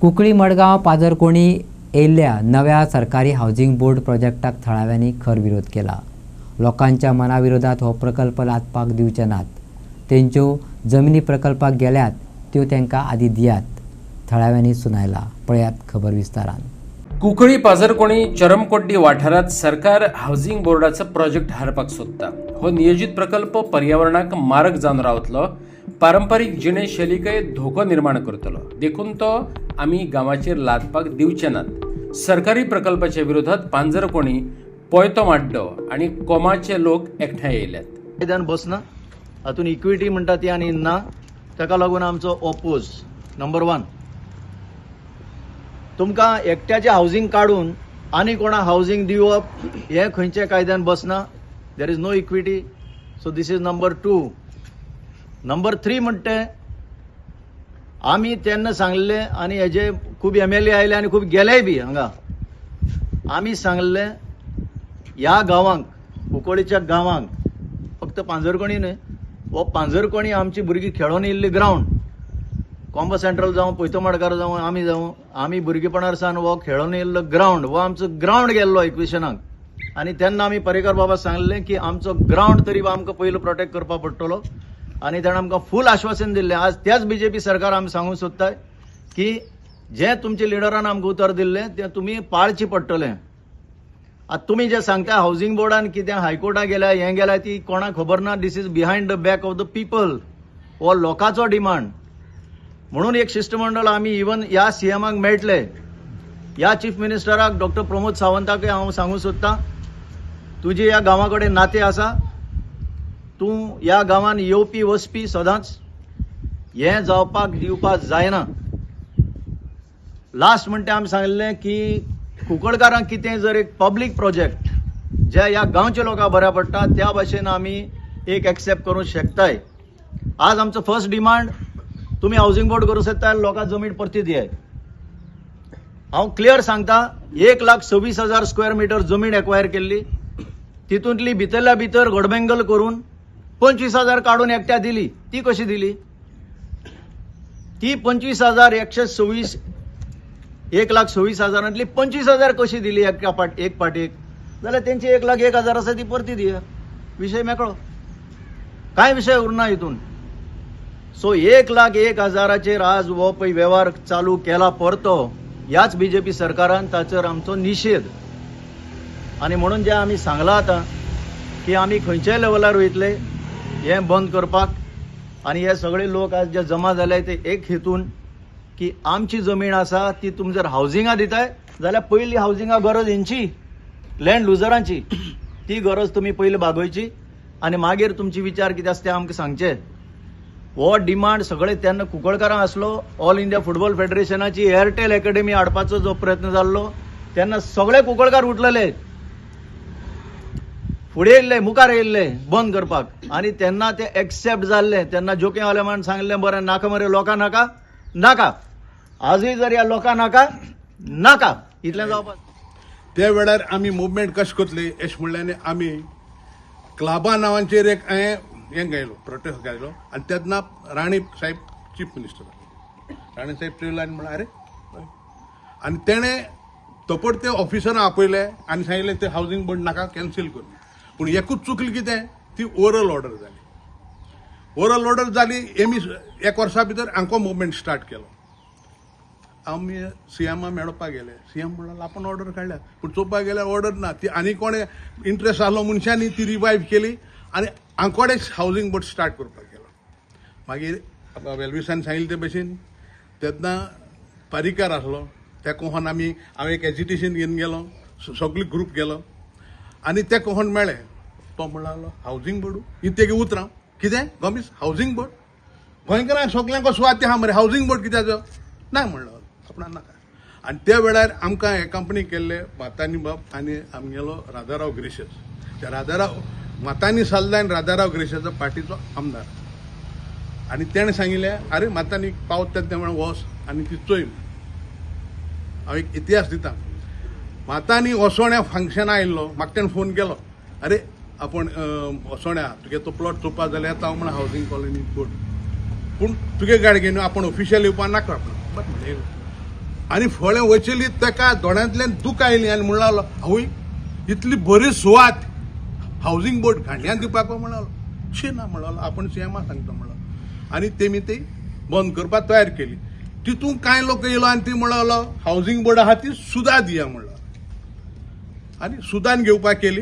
कुंकळी मडगांव पाजरकोणी येयल्ल्या नव्या सरकारी housing board प्रोजेक्टाक थळाव्यांनी खर विरोध केला। लोकांच्या मनाविरोधात हो प्रकल्प लादपाक दिवचे नात, तेंच्यो जमिनी प्रकल्पाक गेल्यात त्यो तांकां आदी दियात, थळाव्यांनी सुनायला। पळयात खबर विस्तारान। कुंकळी पाजरकोणी चरमकोड्डी वाठारात सरकार हावजिंग बोर्डाचो प्रोजेक्ट हाडपाक सोदता। हो नियोजित प्रकल्प पर्यावरणाक मारक जावन रावतलो, पारंपारीक जिणे शैलीकय धोको निर्माण करतलो, देखून तो आमी गांवाचेर लादपाक दिवचे नात। सरकारी प्रकल्पाच्या विरोधात पांजरकोणी, पोयतो माड्डो आणि कोमाचे लोक एकठांय येयल्यात। मैदान बसना हातून इक्विटी म्हणटा ती आनी ना, ताका लागून आमचो ओपोज नंबर 1। तुमकां एकट्याचें हावजिंग काडून आनी कोणा हावजिंग दिवप हे खंयचे कायद्यान बसना। There is no equity, so this is number 2। Number 3 म्हणटे आमी तेन्ना सांगले आनी हेजे खूब MLA आयले आनी खूब गेलेय बी हांगा। आमी सांगले ह्या गांवांक, कुंकळीच्या गांवांक, फक्त पांजरकोणी न्हय, हो पांजरकोणी आमची भुरगीं खेळून येयल्ली ग्रावंड, कॉम्बो सेंट्रल जावं, पोयतो माडगार जावं, आमी भुरगेपणार सावन हो खेळून येयल्लो ग्रावंड, हो आमचो ग्रावंड गेल्लो एक्विशनाक। आनी तेन्ना आमी पर्रीकर बाबा सांगलें की आमचो ग्रावंड तरी आमकां पयलो प्रोटेक्ट करपाक पडटलो, आनी ताणें आमकां फूल आश्वासन दिल्लें। आज त्याच BJP सरकार आमी सांगूंक सोदताय की जें तुमच्या लिडरान आमकां उतर दिल्लें तें तुमी पाळचें पडटलें। आतां तुमी जें सांगता हावजिंग बोर्डान कितें हायकोर्टाक गेल्या हें गेल्या ती कोणाक खबर ना। This is behind the back of the people, हो लोकांचो डिमांड। म्हणून एक शिष्टमंडळ आमी इवन ह्या CMाक मेळटले, ह्या चीफ मिनिस्टराक डॉक्टर प्रमोद सावंताकय हांव सांगूंक सोदतां, तुजे ह्या गांवा कडेन नातें आसा, तूं ह्या गांवान येवपी वचपी सदांच, हें जावपाक दिवपाक जायना। लास्ट म्हणटा आमी सांगलें की कुंकळकारांक कितें जर एक पब्लीक प्रोजेक्ट जे ह्या गांवच्या लोकांक बऱ्या पडटा त्या भाशेन आमी एक एक्सेप्ट करूंक शकताय। आज आमचो फर्स्ट डिमांड, तुमी हावजिंग बोर्ड करूंक सोदता लोकांक जमीन परती दियात। हांव क्लियर सांगता, 1,26,000 स्क्वेअर मीटर जमीन एक्वायर केल्ली, तितूंतली भितरल्या भितर घोडबेंगल करून 25,000 काडून एकट्या दिली। ती कशी दिली? ती 25,126, 1,26,000तली 25,000 कशी दिली एक पाटीक? जाल्यार तेंची 1,01,000 आसा ती परती दिया, विशय मेकळो, कांय विशय उरना हितून। सो 1,01,000चेर आज हो पळय वेव्हार चालू केला परतो ह्याच BJP सरकारान, ताचेर आमचो निशेध। आनी म्हणून जें आमी सांगलां आतां की आमी खंयच्याय लेवलार वयतले हें बंद करपाक, आनी हे सगळे लोक आज जे जमा जाले ते एक हेतून की आमची जमीन आसा ती तुमी जर हावजिंगा दिताय जाल्यार पयली हावजिंगा गरज हेंची, लँड लुजरांची, ती गरज तुमी पयली भागोवची आनी मागीर तुमचे विचार कितें आसा ते आमकां सांगचे। हो डिमांड सगळे तेन्ना कुंकळकारांक आसलो। ऑल इंडिया फुटबॉल फेडरेशनाची एअरटेल अकॅडमी हाडपाचो जो प्रयत्न जाल्लो तेन्ना सगळे कुंकळकार उठलेले, फुडें येयल्ले, मुखार येयल्ले बंद करपाक, आनी तेन्ना ते एक्सेप्ट जाल्ले। तेन्ना जोके वाले म्हणून सांगलें बरें नाका मरे लोकां नाका, नाका, आजूय जर ह्या लोकां नाका, नाका, इतलें जावपाक। त्या वेळार आमी मुवमेंट कशें करतली अशें म्हणल्यार आमी क्लाबा नांवाचेर एक हें गायलो, प्रोटेस्ट गायलो, आनी तेन्ना राणी साहेब चीफ मिनिस्टर, राणी साहेब ट्रेलान म्हणल्यार अरे, आनी तेणें तपट ते ऑफिसरां आपयले आनी सांगिल्लें ते हावजिंग बोर्ड नाका, कॅन्सील कर। पूण एकूच चुकली कितें, ती ओरल ऑर्डर जाली। ओरल ऑर्डर जाली, एमी 1 वर्सा भितर हांको मुवमेंट स्टार्ट केलो। आमी CMा मेळपाक गेले, CM म्हणलो आपण ऑर्डर काडल्या, पूण चोवपाक गेल्यार ऑर्डर ना, ती आनी कोणे इंट्रस्ट आसलो मनशांनी ती रिवायव केली आनी हांकोडेच हावजिंग बोर्ड स्टार्ट करपाक गेलो। मागीर वेलविसान सांगिल्ले ते भशेन तेन्ना पारीकार आसलो, त्या कोहन हांव एक एजिटेशन घेवन गेलो, सगळे ग्रूप गेलो आनी ते कोहन मेळ्ळे। तो म्हणलो हावजिंग बोर्डू ही तेगे उतरां कितें गमीस हावजिंग बोर्ड गोंयकारांक सगळ्यांक स्वाती आहा मरे, हावजिंग बोर्ड कित्याचो ना म्हणलो आपण नाका। आनी त्या वेळार आमकां एकंपनी केल्ले मातानी बाब आनी आमी गेलो राजाराव ग्रेशस, त्या राजाराव मातानी साल्ला आनी राजाराव ग्रेशसा पार्टीचो आमदार, आनी तेणें सांगिल्लें अरे मातानी पावत तें म्हणून वच आनी ती चोय। हांव एक इतिहास दिता, मातानी ओसोण्या फंक्शना आयिल्लो, म्हाका तेणें फोन केलो, अरे आपण ओसोण्या तुगे तो प्लॉट चोवपा जाल्यार येता म्हण हावजिंग कॉलनी बोर्ड, पूण तुगे गाडी घेवन आपण ऑफिशियल येवपा नाका। बट म्हणलें आनी फळे वचयली ताका दोळ्यांतल्यान दूख आयली आनी म्हणून लागलो आवय इतली बरी सुवात हावजींग बोर्ड घाणण्यान दिवपाक म्हणलो शी ना म्हणलो आपण सीएमा सांगता म्हणलो आनी तेमी ती बंद करपाक तयार केली तितून कांय लोक येयलो आनी ती म्हणलो हावजींग बोर्ड आहा ती सुदा दिया म्हणलो आनी सुदान घेवपाक केली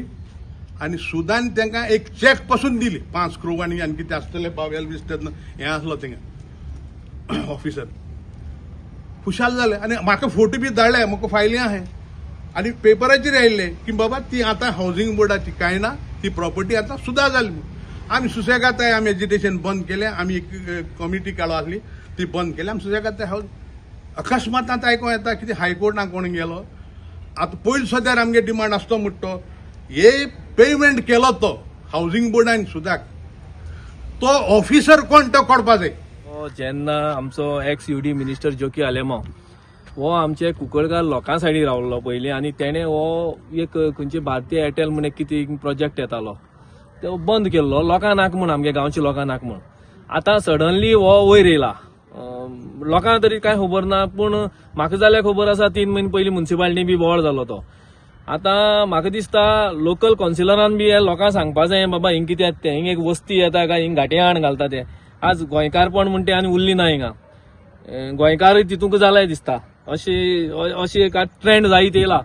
आनी सुदान तांकां एक चॅक पासून दिली 5 करोड आनी कितें आसतलें पावेल बी तेन्ना हें आसलो थिंगा ऑफिसर खुशाल जाले आनी म्हाका फोटो बी धाडले म्हाका फायली आहाय आनी पेपराचेर आयिल्ले की बाबा ती आतां हावजींग बोर्डाची कांय ना ती प्रॉपर्टी आतां सुदा जाली आमी सुसेगाद आमी एजिटेशन बंद केलें आमी एक कमिटी काडू आसली ती बंद केली आमी सुसेगाद हावज अकस्मात आतां आयकूं येता कितें हायकोर्टाक कोण गेलो आतां पयलीं सद्यार आमगे डिमांड आसतो म्हणटा तो हे पेमेंट केलो तो हावजींग बोर्डान सुद्दाक तो ऑफिसर कोण तो कळपा जाय जेन्ना आमचो एक्स युडी मिनिस्टर जोकी आलेमां हो आमचे कुंकळकार लोकां सायडीक रावल्लो पयलीं आनी तेणें हो एक खंयची भारतीय एअरटेल म्हण कितें प्रोजेक्ट येतालो तो बंद केल्लो लोकांक नाका म्हण आमगे गांवच्या लोकांक नाका म्हण आतां सडनली हो वयर येयला लोकांक तरी कांय खबर ना पूण म्हाका जाल्यार खबर आसा 3 म्हयने पयलीं म्युन्सिपालिटी बी बोवाळ जालो तो आतां म्हाका दिसता लोकल कावन्सिलरान बी लोकांक सांगपा जाय बाबा हिंग कितें येता तें हिंग एक वस्ती येता काय हिंग घाटेआण घालता ते आज गोंयकारपण म्हण ते आनी उरली ना हिंगा गोंयकार तितूंक जालाय दिसता अशी एक ट्रेंड जायत येयला